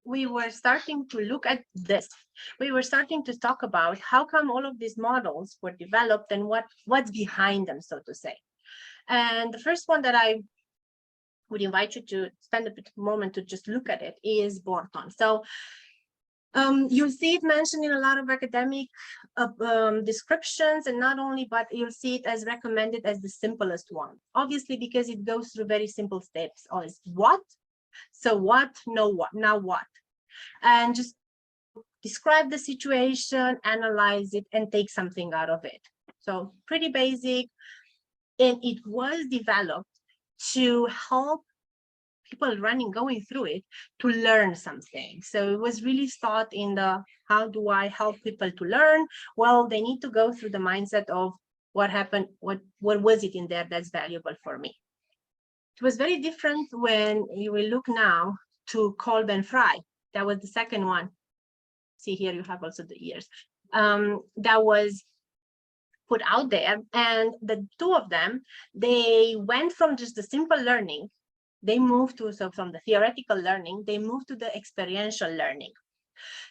we were starting to look at this. We were starting to talk about how come all of these models were developed and what's behind them, so to say. And the first one that I would invite you to spend a bit of moment to just look at it is Borton. So you'll see it mentioned in a lot of academic descriptions, and not only, but you'll see it as recommended as the simplest one, obviously, because it goes through very simple steps. Always what, so what, no what, now what, and just describe the situation, analyze it, and take something out of it. So pretty basic, and it was developed to help people going through it to learn something. So it was really thought in the, how do I help people to learn? Well, they need to go through the mindset of what happened, what was it in there that's valuable for me. It was very different when you will look now to Kolb and Frey. That was the second one. See here, you have also the years. That was put out there, and the two of them, they went from just the simple learning, they moved to, so from the theoretical learning, they moved to the experiential learning.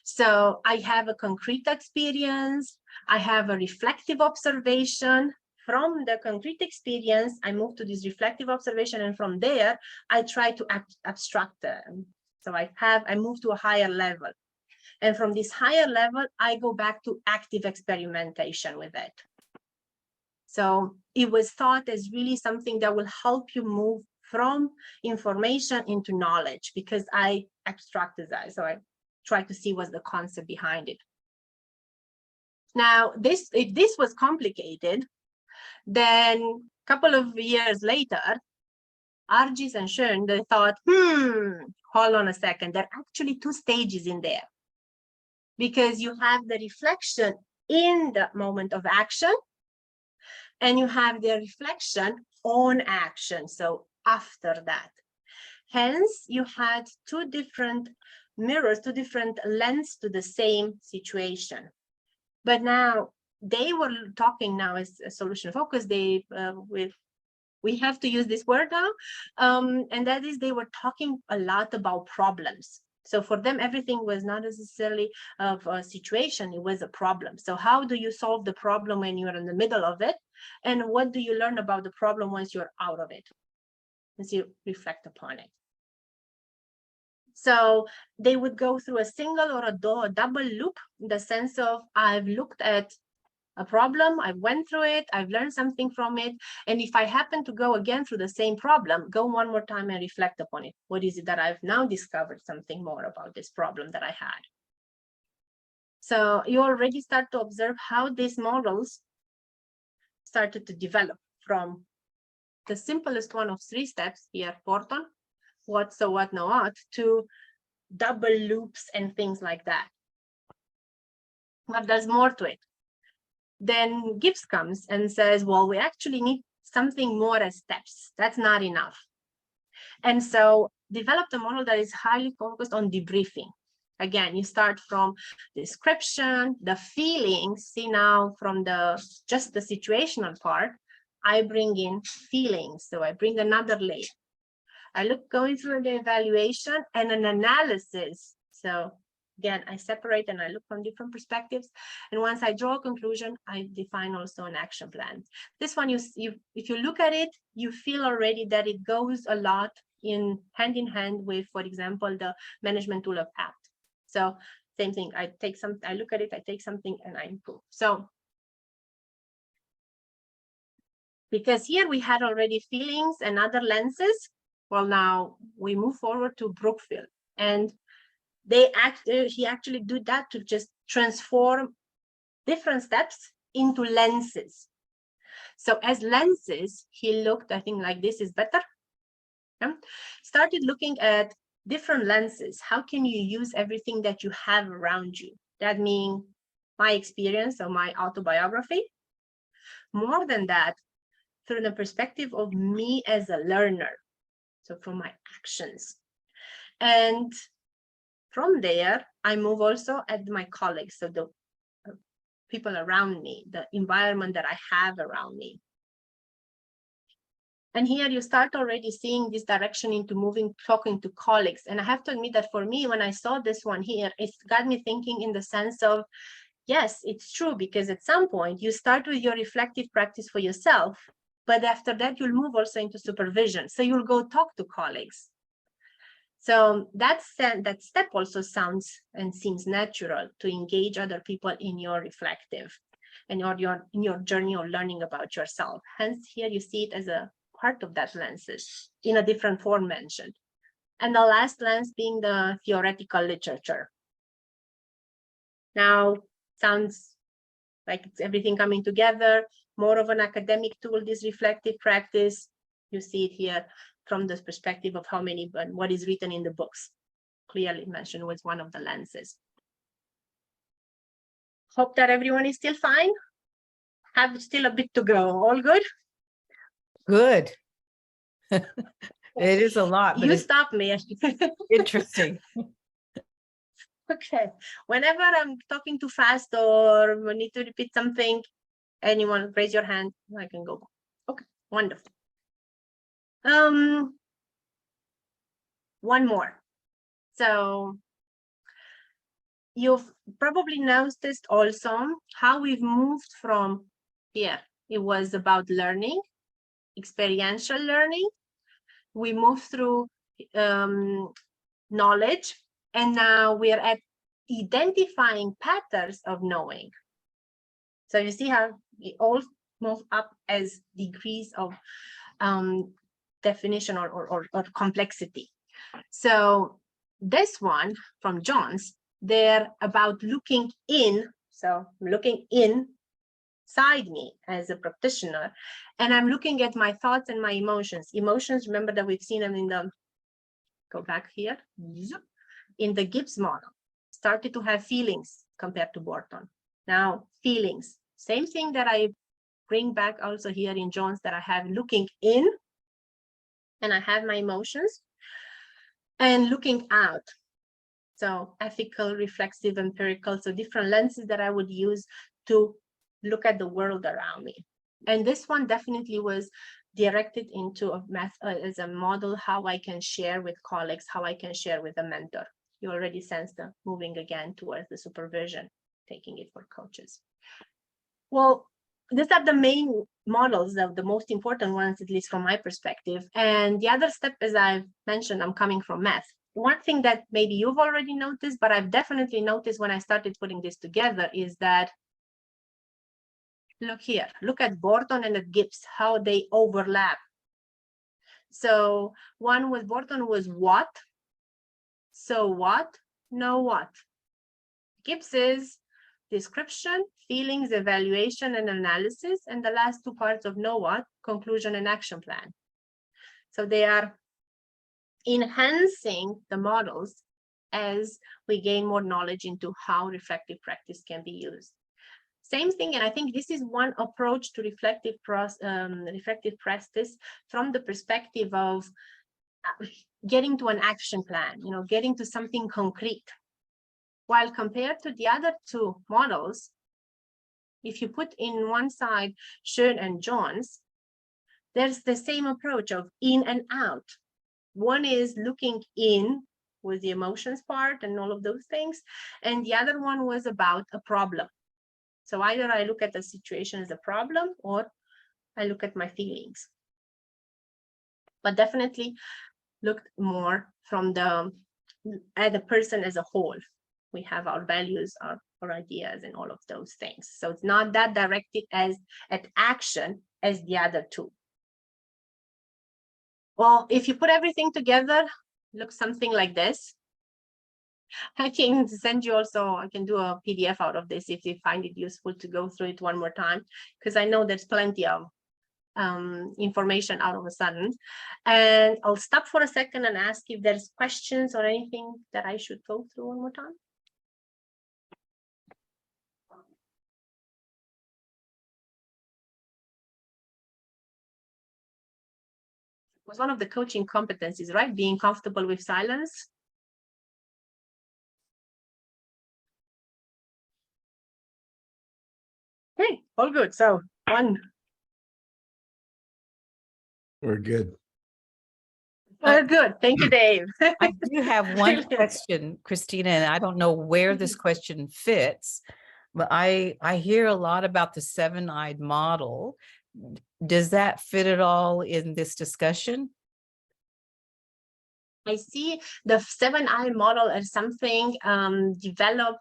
So I have a concrete experience, I have a reflective observation. From the concrete experience, I move to this reflective observation, and from there, I try to abstract them. So I move to a higher level. And from this higher level, I go back to active experimentation with it. So it was thought as really something that will help you move from information into knowledge, because I abstracted that. So I tried to see what's the concept behind it. Now, if this was complicated, then a couple of years later, Argyes and Schoen, they thought, hold on a second, there are actually two stages in there. Because you have the reflection in the moment of action, and you have the reflection on action, so after that. Hence, you had two different mirrors, two different lenses to the same situation. But now, they were talking now as a solution focus, we have to use this word now, and that is, they were talking a lot about problems. So for them, everything was not necessarily of a situation, it was a problem. So how do you solve the problem when you're in the middle of it? And what do you learn about the problem once you're out of it, as you reflect upon it? So they would go through a single or a double loop, in the sense of, I've looked at a problem, I went through it, I've learned something from it, and if I happen to go again through the same problem, go one more time and reflect upon it. What is it that I've now discovered something more about this problem that I had? So you already start to observe how these models started to develop from the simplest one of 3 steps here, Borton, what, so what, no what, to double loops and things like that. But there's more to it. Then Gibbs comes and says, well, we actually need something more as steps. That's not enough. And so developed a model that is highly focused on debriefing. Again, you start from description, the feelings. See, now from just the situational part, I bring in feelings. So I bring another layer. I going through the evaluation and an analysis. So again, I separate and I look from different perspectives. And once I draw a conclusion, I define also an action plan. This one, if you look at it, you feel already that it goes a lot hand in hand with, for example, the management tool of ACT. So same thing, I look at it, I take something and I improve. So because here we had already feelings and other lenses, well, now we move forward to Brookfield, and he actually did that to just transform different steps into lenses. So as lenses, he looked, I think like this is better. Yeah? Started looking at different lenses. How can you use everything that you have around you? That means my experience or my autobiography. More than that, through the perspective of me as a learner. So from my actions. And from there, I move also at my colleagues, so the people around me, the environment that I have around me. And here you start already seeing this direction into moving, talking to colleagues. And I have to admit that for me, when I saw this one here, it got me thinking in the sense of, yes, it's true, because at some point you start with your reflective practice for yourself, but after that you'll move also into supervision. So you'll go talk to colleagues. So that step also sounds and seems natural, to engage other people in your reflective and in your journey of learning about yourself. Hence, here you see it as a part of that lenses in a different form mentioned. And the last lens being the theoretical literature. Now, sounds like it's everything coming together, more of an academic tool, this reflective practice. You see it here from the perspective of how many, but what is written in the books. Clearly mentioned was one of the lenses. Hope that everyone is still fine. Have still a bit to go. All good? Good. It is a lot, but You it's stop me. interesting. Okay. Whenever I'm talking too fast or need to repeat something, anyone raise your hand, I can go. Okay, wonderful. One more. So you've probably noticed also how we've moved from here. It was about learning, experiential learning. We moved through knowledge, and now we're at identifying patterns of knowing. So you see how we all move up as degrees of definition or complexity. So this one from John's, they're about looking in. So I'm looking inside me as a practitioner, and I'm looking at my thoughts and my emotions. Emotions, remember that we've seen them in the, go back here, in the Gibbs model, started to have feelings compared to Borton. Now, feelings, same thing that I bring back also here in John's, that I have looking in, and I have my emotions, and looking out. So ethical, reflexive, empirical, so different lenses that I would use to look at the world around me. And this one definitely was directed into a as a model, how I can share with colleagues, how I can share with a mentor. You already sense the moving again towards the supervision, taking it for coaches. Well, these are the main models, of the most important ones, at least from my perspective. And the other step, as I've mentioned, I'm coming from math. One thing that maybe you've already noticed, but I've definitely noticed when I started putting this together, is that, look here, look at Borton and at Gibbs, how they overlap. So one with Borton was what, so what, know what. Gibbs is description, feelings, evaluation, and analysis, and the last two parts of know what, conclusion and action plan. So they are enhancing the models as we gain more knowledge into how reflective practice can be used. Same thing, and I think this is one approach to reflective practice from the perspective of getting to an action plan, getting to something concrete. While compared to the other two models, if you put in one side Schoen and John's, there's the same approach of in and out. One is looking in with the emotions part and all of those things, and the other one was about a problem. So either I look at the situation as a problem, or I look at my feelings. But definitely looked more from at the person as a whole. We have our values, our ideas, and all of those things. So it's not that directed as at action as the other two. Well, if you put everything together, looks something like this. I can send you also, I can do a PDF out of this if you find it useful to go through it one more time, because I know there's plenty of information out of a sudden. And I'll stop for a second and ask if there's questions or anything that I should go through one more time. It was one of the coaching competencies, right? Being comfortable with silence. Okay, all good. So We're good. We're good. Thank you, Dave. I do have one Brilliant. question, Christina, and I don't know where this question fits, but I hear a lot about the seven-eyed model. Does that fit at all in this discussion? I see the 7-eye model as something developed,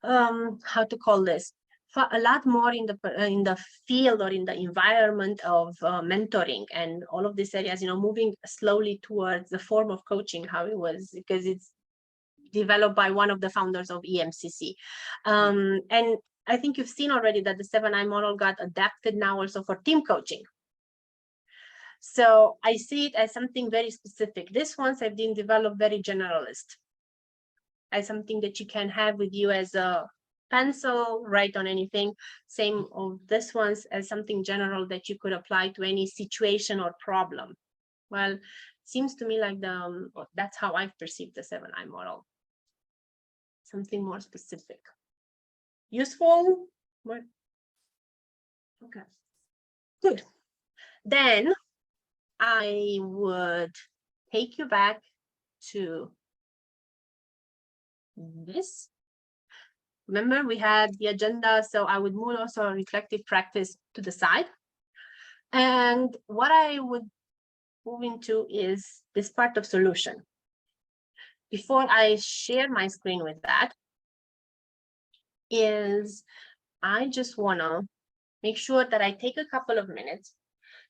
how to call this, for a lot more in the field or in the environment of mentoring and all of these areas, moving slowly towards the form of coaching, how it was, because it's developed by one of the founders of EMCC. And I think you've seen already that the 7-eye model got adapted now also for team coaching. So I see it as something very specific. This ones have been developed very generalist, as something that you can have with you as a pencil, write on anything. Same of this ones as something general that you could apply to any situation or problem. Well, it seems to me like that's how I've perceived the 7-eye model. Something more specific. Useful? What? Okay, good. Then I would take you back to this. Remember, we had the agenda, so I would move also a reflective practice to the side. And what I would move into is this part of solution. Before I share my screen with that, I just want to make sure that I take a couple of minutes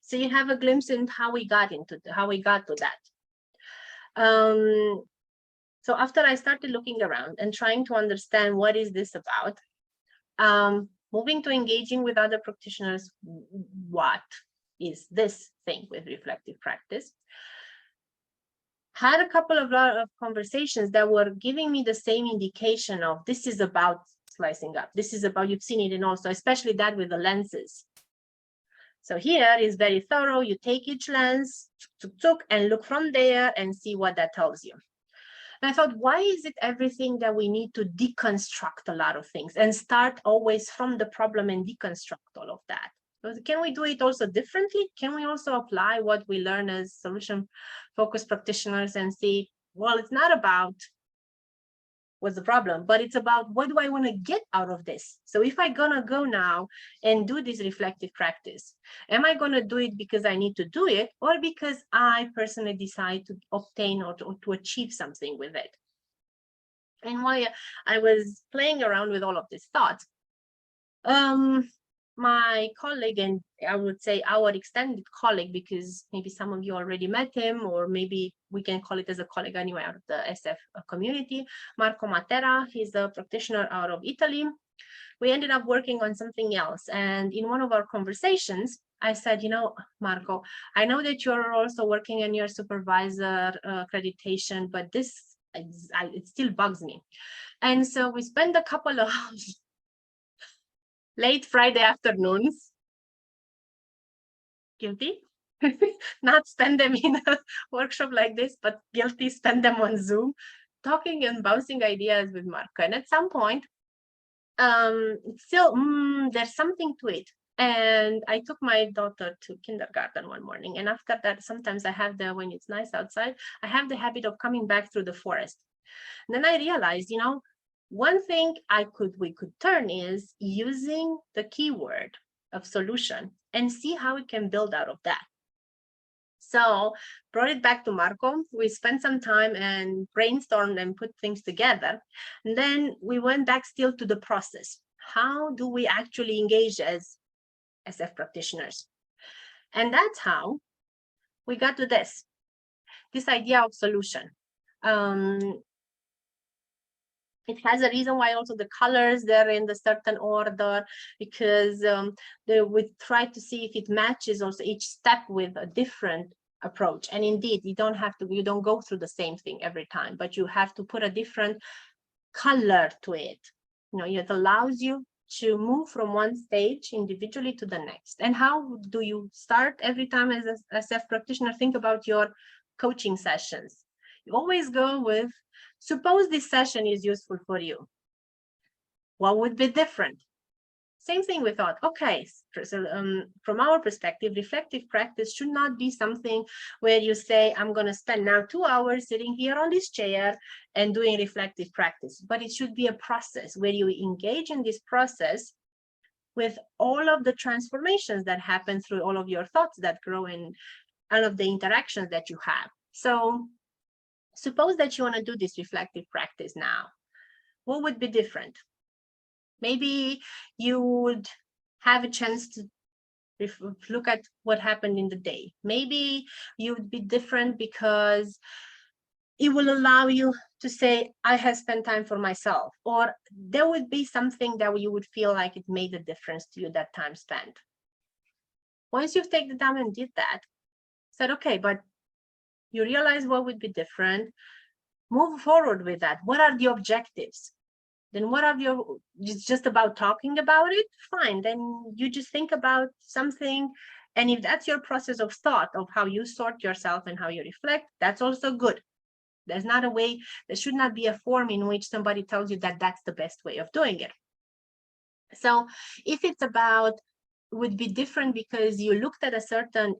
so you have a glimpse in how we got to that. So after I started looking around and trying to understand what is this about, moving to engaging with other practitioners, what is this thing with reflective practice? Had a couple of conversations that were giving me the same indication of this is about slicing up. This is about, you've seen it in also, especially that with the lenses. So here is very thorough. You take each lens, and look from there and see what that tells you. And I thought, why is it everything that we need to deconstruct a lot of things and start always from the problem and deconstruct all of that? Can we do it also differently? Can we also apply what we learn as solution-focused practitioners and see, well, it's not about what's the problem, but it's about what do I want to get out of this? So if I'm going to go now and do this reflective practice, am I going to do it because I need to do it or because I personally decide to obtain or to achieve something with it? And while I was playing around with all of these thoughts, my colleague, and I would say our extended colleague, because maybe some of you already met him, or maybe we can call it as a colleague anyway out of the SF community, Marco Matera. He's a practitioner out of Italy. We ended up working on something else. And in one of our conversations, I said, Marco, I know that you're also working on your supervisor accreditation, but this, it still bugs me. And so we spent a couple of late Friday afternoons, guilty, not spend them in a workshop like this, but guilty, spend them on Zoom, talking and bouncing ideas with Marco. And at some point, still, there's something to it. And I took my daughter to kindergarten one morning. And after that, sometimes I have when it's nice outside, I have the habit of coming back through the forest. And then I realized, one thing we could turn is using the keyword of solution and see how we can build out of that. So brought it back to Marco. We spent some time and brainstormed and put things together. And then we went back still to the process. How do we actually engage as SF practitioners? And that's how we got to this idea of solution. It has a reason why also the colors, they're in the certain order, because we try to see if it matches also each step with a different approach. And indeed, you don't go through the same thing every time, but you have to put a different color to it. It allows you to move from one stage individually to the next. And how do you start every time as a SF practitioner? Think about your coaching sessions. You always go with, suppose this session is useful for you. What would be different? Same thing we thought, okay, so, from our perspective, reflective practice should not be something where you say, I'm going to spend now 2 hours sitting here on this chair and doing reflective practice, but it should be a process where you engage in this process with all of the transformations that happen through all of your thoughts that grow in all of the interactions that you have. So suppose that you want to do this reflective practice now. What would be different? Maybe you would have a chance to look at what happened in the day. Maybe you would be different because it will allow you to say, I have spent time for myself, or there would be something that you would feel like it made a difference to you, that time spent. Once you've taken the time and did that, said, okay, but you realize what would be different, move forward with that. What are the objectives? Then what are your, it's just about talking about it? Fine, then you just think about something. And if that's your process of thought of how you sort yourself and how you reflect, that's also good. There's not a way, there should not be a form in which somebody tells you that that's the best way of doing it. So if it's about, would be different because you looked at a certain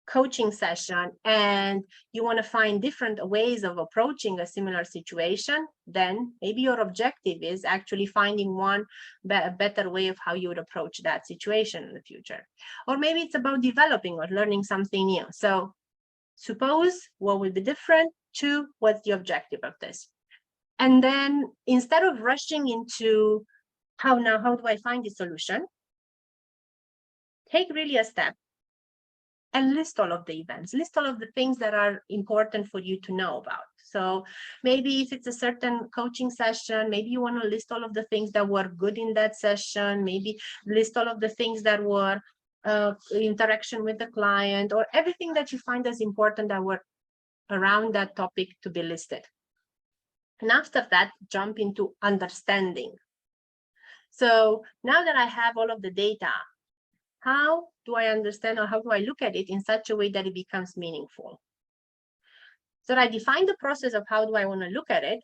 coaching session and you want to find different ways of approaching a similar situation, then maybe your objective is actually finding one better way of how you would approach that situation in the future. Or maybe it's about developing or learning something new. So suppose what will be different to what's the objective of this. And then instead of rushing into how do I find the solution, take really a step and list all of the events, list all of the things that are important for you to know about. So maybe if it's a certain coaching session, maybe you want to list all of the things that were good in that session, maybe list all of the things that were interaction with the client, or everything that you find as important that were around that topic to be listed. And after that, jump into understanding. So now that I have all of the data, how do I understand, or how do I look at it in such a way that it becomes meaningful? So I define the process of how do I want to look at it.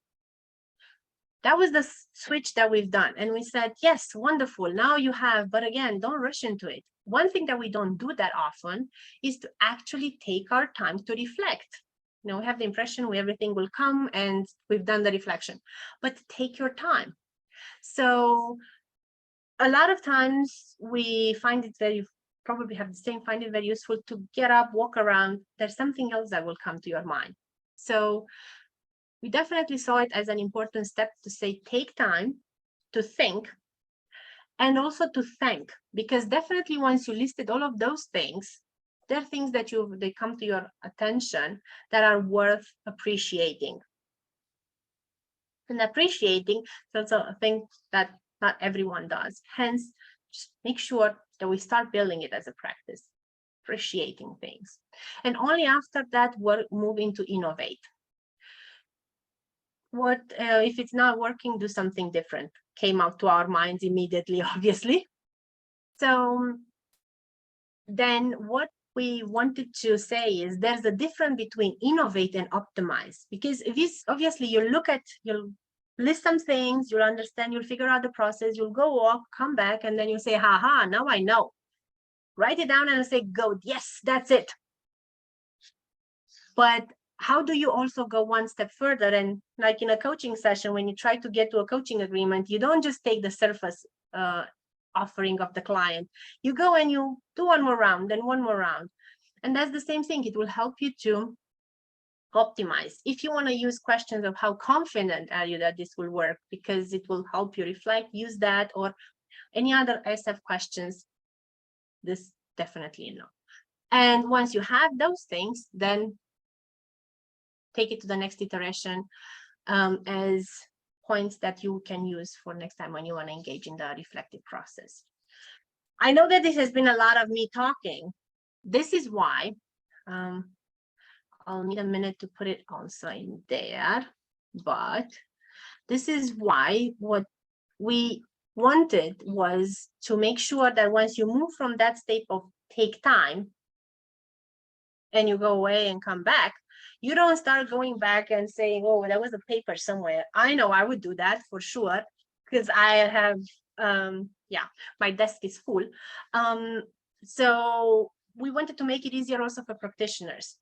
That was the switch that we've done. And we said, yes, wonderful. Now you have, but again, don't rush into it. One thing that we don't do that often is to actually take our time to reflect. You know, we have the impression everything will come and we've done the reflection, but take your time. So a lot of times we find it very, probably have the same, find it very useful to get up, walk around. There's something else that will come to your mind. So we definitely saw it as an important step to say, take time to think and also to thank, because definitely once you listed all of those things, there are things that they come to your attention that are worth appreciating. And appreciating is also a thing that not everyone does. Hence, just make sure that we start building it as a practice, appreciating things. And only after that, we're moving to innovate. What if it's not working, do something different. Came out to our minds immediately, obviously. So then what we wanted to say is there's a difference between innovate and optimize, because if it's obviously you'll list some things, you'll understand, you'll figure out the process, you'll go walk, come back, and then you'll say, haha, now I know. Write it down and say, go, yes, that's it. But how do you also go one step further? And like in a coaching session, when you try to get to a coaching agreement, you don't just take the surface offering of the client. You go and you do one more round, then one more round. And that's the same thing. It will help you to optimize. If you want to use questions of how confident are you that this will work, because it will help you reflect, use that, or any other SF questions, this definitely no. And once you have those things, then take it to the next iteration as points that you can use for next time when you want to engage in the reflective process. I know that this has been a lot of me talking. This is why I'll need a minute to put it also in there, but this is why what we wanted was to make sure that once you move from that state of take time and you go away and come back, you don't start going back and saying, oh, there was a paper somewhere. I know I would do that for sure, because I have yeah, my desk is full. So we wanted to make it easier also for practitioners.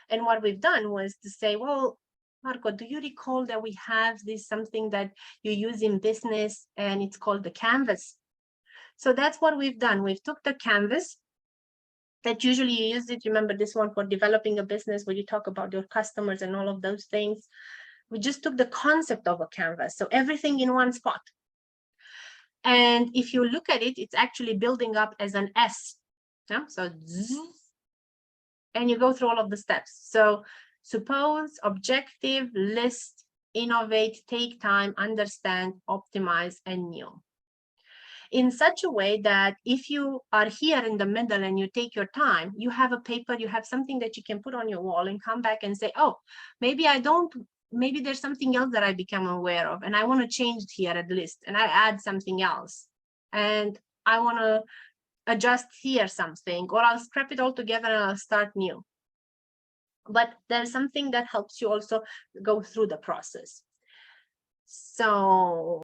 And what we've done was to say, well, Marco, do you recall that we have this something that you use in business and it's called the canvas? So that's what we've done. We've took the canvas that usually you use it. Remember this one for developing a business where you talk about your customers and all of those things. We just took the concept of a canvas. So everything in one spot. And if you look at it, it's actually building up as an S. Yeah? So, and you go through all of the steps. So suppose, objective, list, innovate, take time, understand, optimize, and new. In such a way that if you are here in the middle and you take your time, you have a paper, you have something that you can put on your wall and come back and say, oh, maybe maybe there's something else that I become aware of and I want to change it here at least, and I add something else. And I want to adjust here something, or I'll scrap it all together and I'll start new. But there's something that helps you also go through the process. So